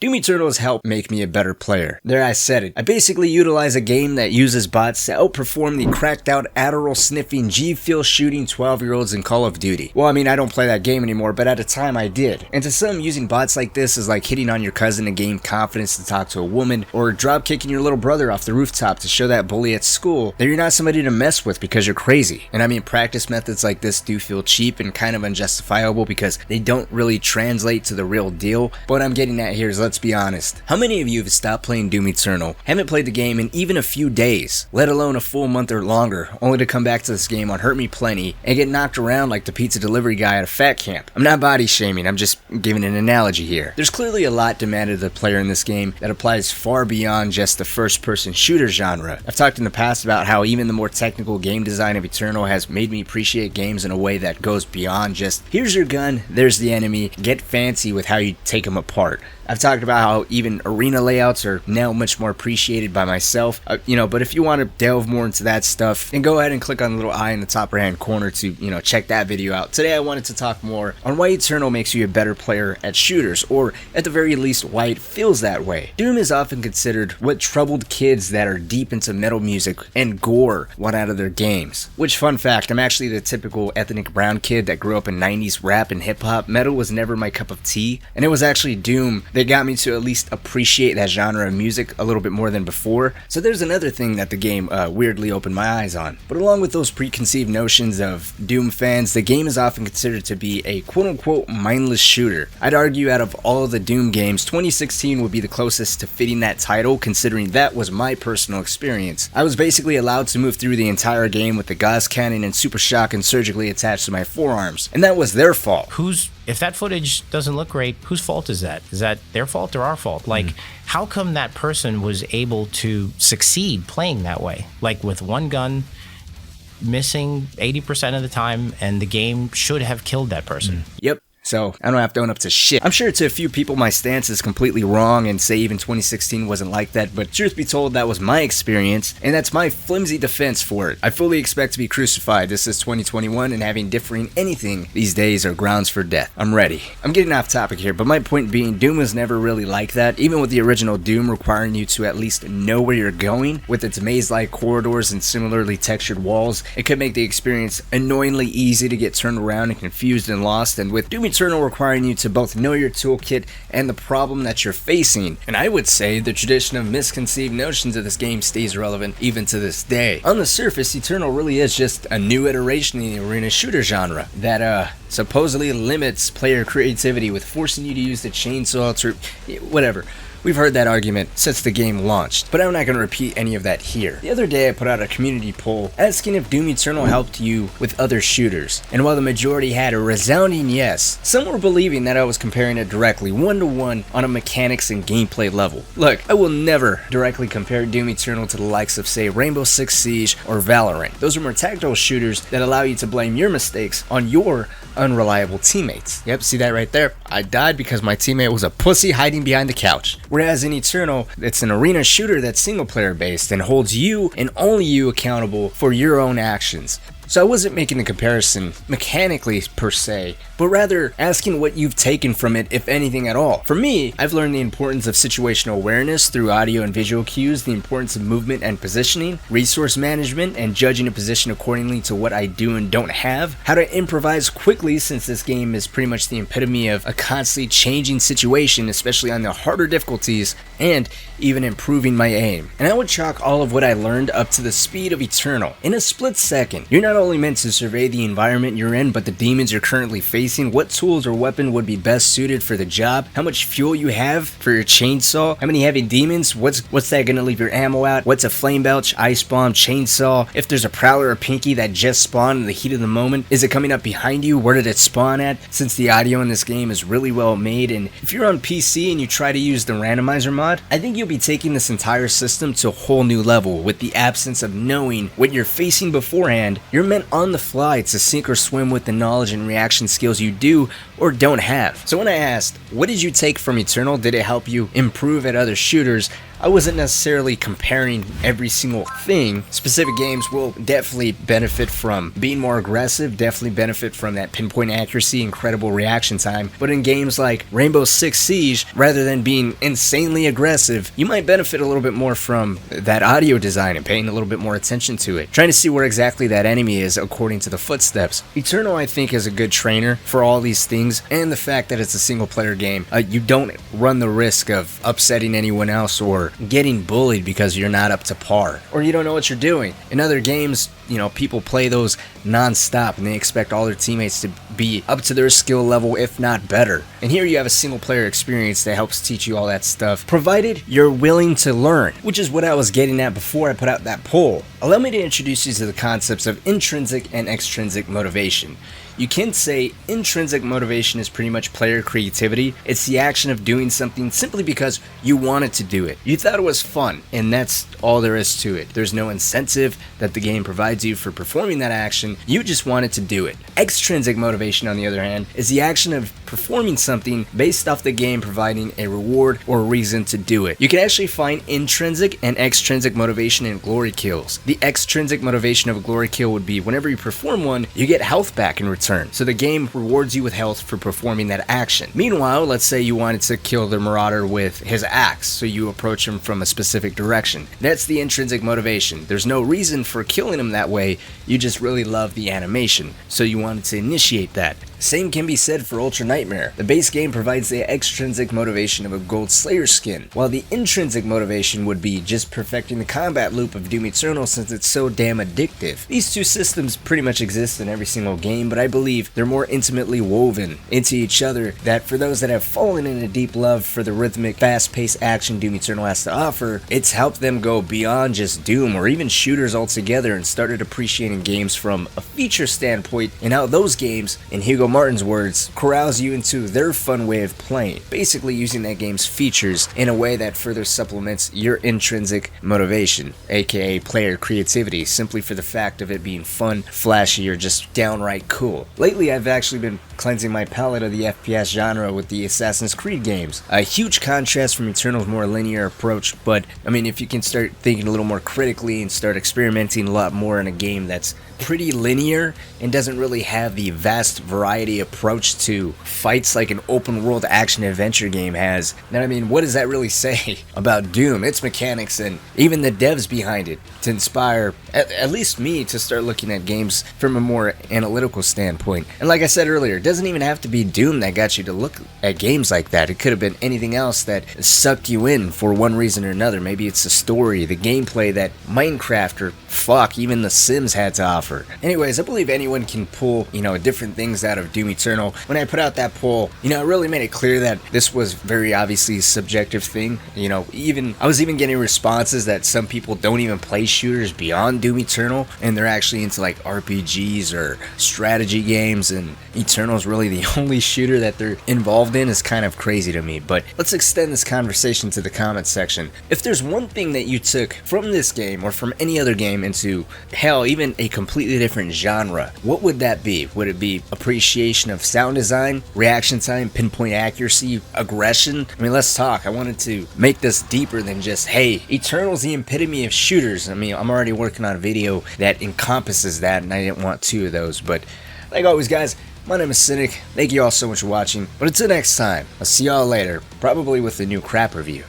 Doom Eternal has helped make me a better player. There, I said it. I basically utilize a game that uses bots to outperform the cracked out Adderall sniffing G Fuel shooting 12-year-olds in Call of Duty. Well, I mean, I don't play that game anymore, but at a time I did. And to some, using bots like this is like hitting on your cousin to gain confidence to talk to a woman, or drop kicking your little brother off the rooftop to show that bully at school that you're not somebody to mess with because you're crazy. And I mean, practice methods like this do feel cheap and kind of unjustifiable because they don't really translate to the real deal. But what I'm getting at here is, let's be honest. How many of you have stopped playing Doom Eternal, haven't played the game in even a few days, let alone a full month or longer, only to come back to this game on Hurt Me Plenty and get knocked around like the pizza delivery guy at a fat camp? I'm not body shaming, I'm just giving an analogy here. There's clearly a lot demanded of the player in this game that applies far beyond just the first-person shooter genre. I've talked in the past about how even the more technical game design of Eternal has made me appreciate games in a way that goes beyond just, here's your gun, there's the enemy, get fancy with how you take them apart. I've talked about how even arena layouts are now much more appreciated by myself, but if you want to delve more into that stuff, then go ahead and click on the little eye in the top right hand corner to, check that video out. Today I wanted to talk more on why Eternal makes you a better player at shooters, or at the very least why it feels that way. Doom is often considered what troubled kids that are deep into metal music and gore want out of their games. Which, fun fact, I'm actually the typical ethnic brown kid that grew up in 90s rap and hip hop. Metal was never my cup of tea, and it was actually Doom that got me to at least appreciate that genre of music a little bit more than before. So there's another thing that the game weirdly opened my eyes on. But along with those preconceived notions of Doom fans, the game is often considered to be a quote-unquote mindless shooter. I'd argue out of all of the Doom games, 2016 would be the closest to fitting that title, considering that was my personal experience. I was basically allowed to move through the entire game with the Gauss cannon and super shotgun surgically attached to my forearms, and that was their fault. If that footage doesn't look great, whose fault is that? Is that their fault or our fault? How come that person was able to succeed playing that way? Like, with one gun, missing 80% of the time, and the game should have killed that person. Yep. So, I don't have to own up to shit. I'm sure to a few people my stance is completely wrong and say even 2016 wasn't like that, but truth be told, that was my experience, and that's my flimsy defense for it. I fully expect to be crucified. This is 2021, and having differing anything these days are grounds for death. I'm ready. I'm getting off topic here, but my point being, Doom was never really like that, even with the original Doom requiring you to at least know where you're going. With its maze-like corridors and similarly textured walls, it could make the experience annoyingly easy to get turned around and confused and lost, and with Doom Eternal requiring you to both know your toolkit and the problem that you're facing. And I would say the tradition of misconceived notions of this game stays relevant even to this day. On the surface, Eternal really is just a new iteration in the arena shooter genre that supposedly limits player creativity with forcing you to use the chainsaw to whatever. We've heard that argument since the game launched, but I'm not going to repeat any of that here. The other day I put out a community poll asking if Doom Eternal helped you with other shooters, and while the majority had a resounding yes, some were believing that I was comparing it directly one-to-one on a mechanics and gameplay level. Look, I will never directly compare Doom Eternal to the likes of, say, Rainbow Six Siege or Valorant. Those are more tactical shooters that allow you to blame your mistakes on your unreliable teammates. Yep, see that right there? I died because my teammate was a pussy hiding behind the couch. Whereas in Eternal, it's an arena shooter that's single player based and holds you and only you accountable for your own actions. So I wasn't making a comparison mechanically per se, but rather asking what you've taken from it, if anything at all. For me, I've learned the importance of situational awareness through audio and visual cues, the importance of movement and positioning, resource management and judging a position accordingly to what I do and don't have, how to improvise quickly since this game is pretty much the epitome of a constantly changing situation, especially on the harder difficulties, and even improving my aim. And I would chalk all of what I learned up to the speed of Eternal. In a split second, you're not only meant to survey the environment you're in, but the demons you're currently facing, what tools or weapon would be best suited for the job, how much fuel you have for your chainsaw, how many heavy demons, what's that gonna leave your ammo at, what's a flame belch, ice bomb, chainsaw, if there's a prowler or pinky that just spawned in the heat of the moment, is it coming up behind you, where did it spawn at, since the audio in this game is really well made. And if you're on PC and you try to use the randomizer mod, I think you'll be taking this entire system to a whole new level. With the absence of knowing what you're facing beforehand, you're meant on the fly to sink or swim with the knowledge and reaction skills you do or don't have. So when I asked, what did you take from Eternal? Did it help you improve at other shooters? I wasn't necessarily comparing every single thing. Specific games will definitely benefit from being more aggressive, definitely benefit from that pinpoint accuracy, incredible reaction time. But in games like Rainbow Six Siege, rather than being insanely aggressive, you might benefit a little bit more from that audio design and paying a little bit more attention to it. Trying to see where exactly that enemy is according to the footsteps. Eternal, I think, is a good trainer for all these things, and the fact that it's a single player game. You don't run the risk of upsetting anyone else or getting bullied because you're not up to par or you don't know what you're doing. In other games, people play those non-stop and they expect all their teammates to be up to their skill level, if not better. And here you have a single player experience that helps teach you all that stuff, provided you're willing to learn, which is what I was getting at before I put out that poll. Allow me to introduce you to the concepts of intrinsic and extrinsic motivation. You can say intrinsic motivation is pretty much player creativity. It's the action of doing something simply because you wanted to do it. You thought it was fun, and that's all there is to it. There's no incentive that the game provides you for performing that action. You just wanted to do it. Extrinsic motivation, on the other hand, is the action of performing something based off the game providing a reward or reason to do it. You can actually find intrinsic and extrinsic motivation in glory kills. The extrinsic motivation of a glory kill would be whenever you perform one, you get health back in return. So the game rewards you with health for performing that action. Meanwhile, let's say you wanted to kill the marauder with his axe, so you approach him from a specific direction. That's the intrinsic motivation. There's no reason for killing him that way, you just really love the animation, so you wanted to initiate that. Same can be said for Ultra Nightmare. The base game provides the extrinsic motivation of a Gold Slayer skin, while the intrinsic motivation would be just perfecting the combat loop of Doom Eternal since it's so damn addictive. These two systems pretty much exist in every single game, but I believe they're more intimately woven into each other that for those that have fallen in a deep love for the rhythmic, fast-paced action Doom Eternal has to offer, it's helped them go beyond just Doom or even shooters altogether and started appreciating games from a feature standpoint and how those games, in Hugo Martin's words, corrals you into their fun way of playing, basically using that game's features in a way that further supplements your intrinsic motivation, aka player creativity, simply for the fact of it being fun, flashy, or just downright cool. Lately, I've actually been cleansing my palette of the FPS genre with the Assassin's Creed games. A huge contrast from Eternal's more linear approach, but I mean, if you can start thinking a little more critically and start experimenting a lot more in a game that's pretty linear and doesn't really have the vast variety approach to fights like an open world action adventure game has, then I mean, what does that really say about Doom, its mechanics, and even the devs behind it to inspire at least me to start looking at games from a more analytical standpoint? And like I said earlier, it doesn't even have to be Doom that got you to look at games like that. It could have been anything else that sucked you in for one reason or another. Maybe it's the story, the gameplay that Minecraft or fuck, even The Sims had to offer. Anyways, I believe anyone can pull, different things out of Doom Eternal. When I put out that poll, it really made it clear that this was very obviously a subjective thing. I was even getting responses that some people don't even play shooters beyond Doom Eternal, and they're actually into like RPGs or strategy games, and Eternal's really the only shooter that they're involved in is kind of crazy to me. But let's extend this conversation to the comments section. If there's one thing that you took from this game or from any other game into, hell, even a completely different genre, what would that be? Would it be appreciation of sound design, reaction time, pinpoint accuracy, aggression? I mean, let's talk. I wanted to make this deeper than just, hey, Eternal's the epitome of shooters. I mean, I'm already working on a video that encompasses that, and I didn't want two of those. But like always, guys, my name is Cynic. Thank you all so much for watching. But until next time, I'll see y'all later, probably with a new crap review.